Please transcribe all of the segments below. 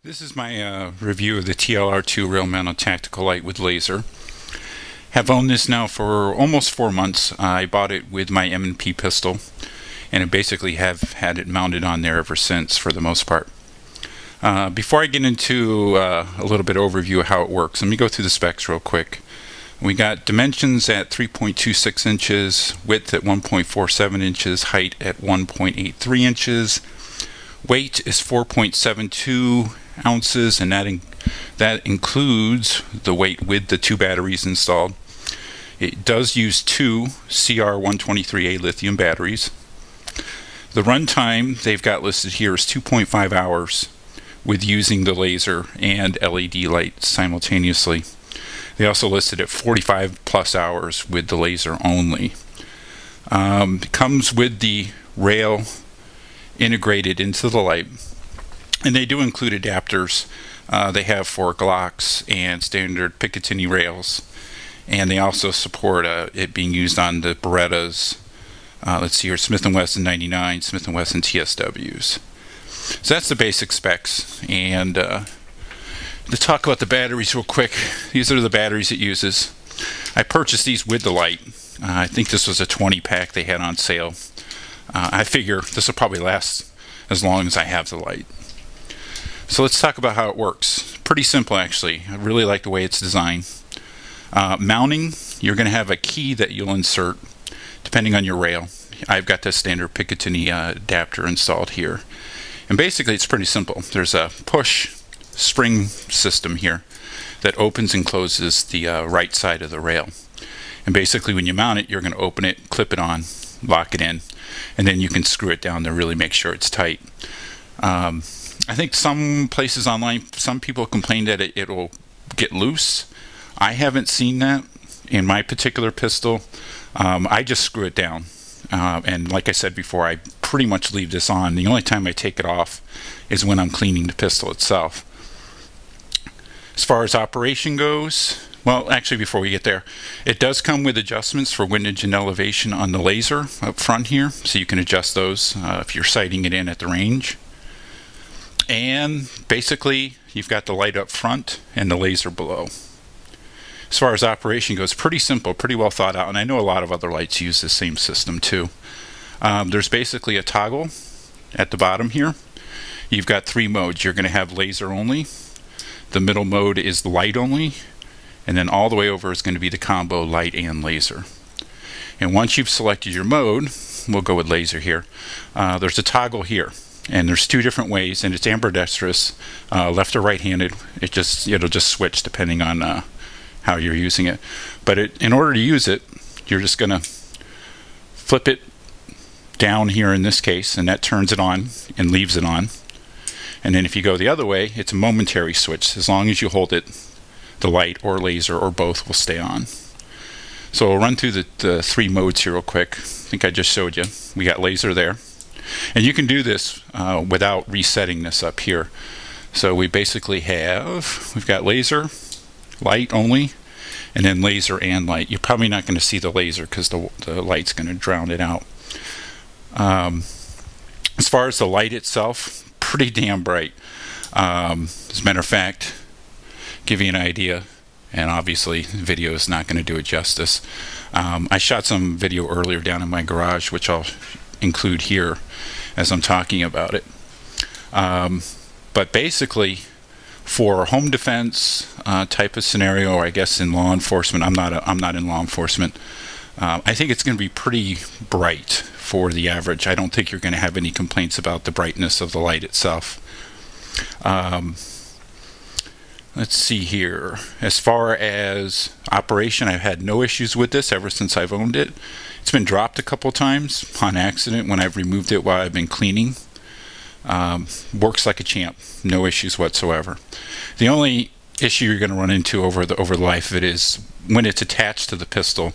This is my review of the TLR-2 rail mounted tactical light with laser. Have owned this now for almost 4 months. I bought it with my M&P pistol, and I basically have had it mounted on there ever since for the most part. Before I get into a little bit of overview of how it works, let me go through the specs real quick. We got dimensions at 3.26 inches, width at 1.47 inches, height at 1.83 inches. Weight is 4.72 ounces, and that includes the weight with the 2 batteries installed. It does use 2 CR123A lithium batteries. The runtime they've got listed here is 2.5 hours with using the laser and LED light simultaneously. They also listed at 45 plus hours with the laser only. It comes with the rail integrated into the light, and they do include adapters. They have for Glocks and standard Picatinny rails, and they also support it being used on the Berettas. Let's see here, Smith & Wesson 99, Smith & Wesson TSWs. So that's the basic specs. And to talk about the batteries real quick, these are the batteries it uses. I purchased these with the light. I think this was a 20 pack they had on sale. I figure this will probably last as long as I have the light. So let's talk about how it works. Pretty simple, actually. I really like the way it's designed. Mounting, you're going to have a key that you'll insert depending on your rail. I've got the standard Picatinny adapter installed here. And basically it's pretty simple. There's a push spring system here that opens and closes the right side of the rail. And basically when you mount it, you're going to open it, clip it on, lock it in, and then you can screw it down to really make sure it's tight. I think some places online, some people complain that it'll get loose. I haven't seen that in my particular pistol. I just screw it down, and like I said before, I pretty much leave this on. The only time I take it off is when I'm cleaning the pistol itself. As far as operation goes, well, actually before we get there, it does come with adjustments for windage and elevation on the laser up front here, so you can adjust those if you're sighting it in at the range. And basically you've got the light up front and the laser below. As far as operation goes, pretty simple, pretty well thought out, and I know a lot of other lights use the same system too. There's basically a toggle at the bottom here. You've got 3 modes. You're going to have laser only, the middle mode is the light only, and then all the way over is going to be the combo light and laser. And once you've selected your mode, we'll go with laser here, there's a toggle here, and there's 2 different ways, and it's ambidextrous, left or right-handed. It'll just switch depending on how you're using it. But in order to use it, you're just going to flip it down here in this case, and that turns it on and leaves it on. And then if you go the other way, it's a momentary switch. As long as you hold it, the light or laser or both will stay on. So we'll run through the 3 modes here real quick. I think I just showed you. We got laser there. And you can do this without resetting this up here. So we basically we've got laser, light only, and then laser and light. You're probably not going to see the laser because the light's going to drown it out. As far as the light itself, pretty damn bright. As a matter of fact, give you an idea, and obviously video is not going to do it justice. I shot some video earlier down in my garage, which I'll include here as I'm talking about it. But basically, for home defense type of scenario, or I guess in law enforcement, I'm not in law enforcement. I think it's going to be pretty bright for the average. I don't think you're going to have any complaints about the brightness of the light itself. Let's see here. As far as operation, I've had no issues with this ever since I've owned it. It's been dropped a couple times on accident when I've removed it while I've been cleaning. Works like a champ. No issues whatsoever. The only issue you're going to run into over the life of it is when it's attached to the pistol,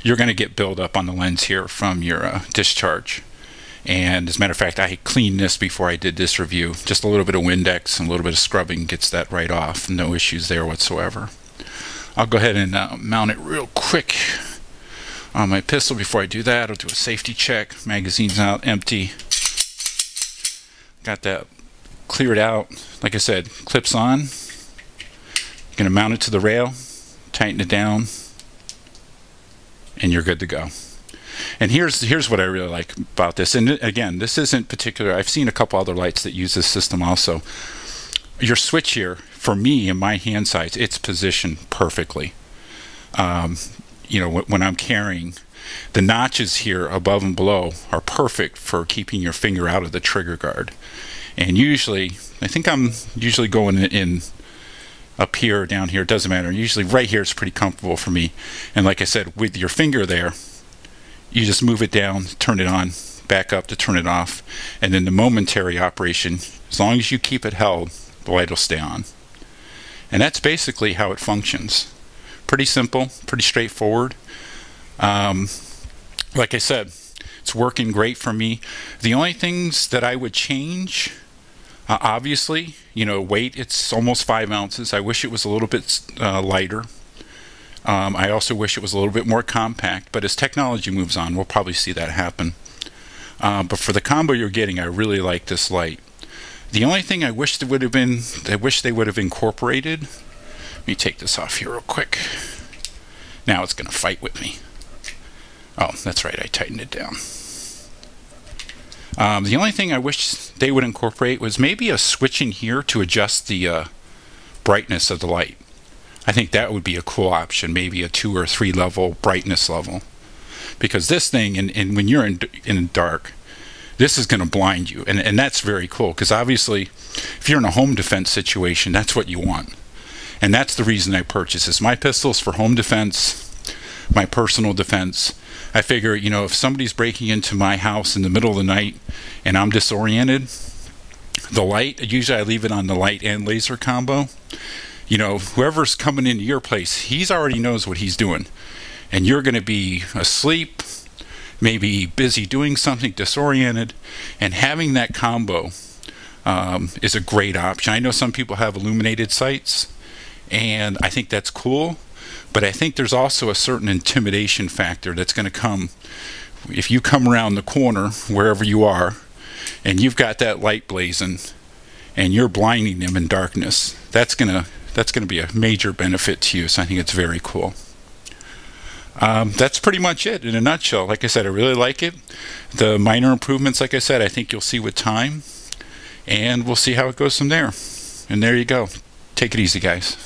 you're going to get buildup on the lens here from your discharge. And as a matter of fact, I cleaned this before I did this review. Just a little bit of Windex and a little bit of scrubbing gets that right off. No issues there whatsoever. I'll go ahead and mount it real quick on my pistol. Before I do that, I'll do a safety check. Magazine's out, empty. Got that clear it out. Like I said, clips on. You're going to mount it to the rail, tighten it down, and you're good to go. And here's what I really like about this. And again, this isn't particular. I've seen a couple other lights that use this system also. Your switch here, for me and my hand size, it's positioned perfectly. You know, when I'm carrying, the notches here above and below are perfect for keeping your finger out of the trigger guard. And usually, I think I'm usually going in up here or down here, it doesn't matter. Usually right here is pretty comfortable for me. And like I said, with your finger there, you just move it down, turn it on, back up to turn it off, and then the momentary operation, as long as you keep it held, the light will stay on. And that's basically how it functions. Pretty simple, pretty straightforward. Like I said, it's working great for me. The only things that I would change, obviously, you know, weight, it's almost 5 ounces. I wish it was a little bit lighter. I also wish it was a little bit more compact, but as technology moves on, we'll probably see that happen. But for the combo you're getting, I really like this light. The only thing I wish they would have incorporated, let me take this off here real quick. Now it's going to fight with me. Oh, that's right, I tightened it down. The only thing I wish they would incorporate was maybe a switch in here to adjust the brightness of the light. I think that would be a cool option, maybe a 2 or 3 level brightness level. Because this thing, and when you're in dark, this is going to blind you. And that's very cool, because obviously, if you're in a home defense situation, that's what you want. And that's the reason I purchased this. My pistol's for home defense, my personal defense. I figure, you know, if somebody's breaking into my house in the middle of the night and I'm disoriented, the light, usually I leave it on the light and laser combo. You know, whoever's coming into your place, he's already knows what he's doing. And you're going to be asleep, maybe busy doing something, disoriented, and having that combo is a great option. I know some people have illuminated sights, and I think that's cool, but I think there's also a certain intimidation factor that's going to come if you come around the corner, wherever you are, and you've got that light blazing, and you're blinding them in darkness. That's gonna be a major benefit to you, so I think it's very cool. That's pretty much it in a nutshell. Like I said, I really like it. The minor improvements, like I said, I think you'll see with time, and we'll see how it goes from there. And there you go. Take it easy, guys.